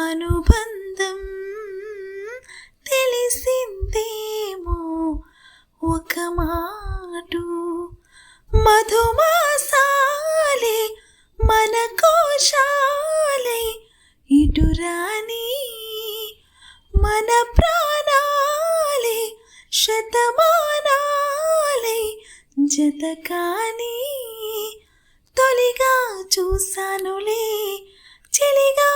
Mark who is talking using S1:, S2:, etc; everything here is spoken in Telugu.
S1: అనుబంధం తెలిసిందేమో ఒక మాటు మధుమాసాలే మన కోశాలే ఇటురాని మన ప్రాణాలే శతమానాలే జతకాని తొలిగా చూసానులే చెలిగా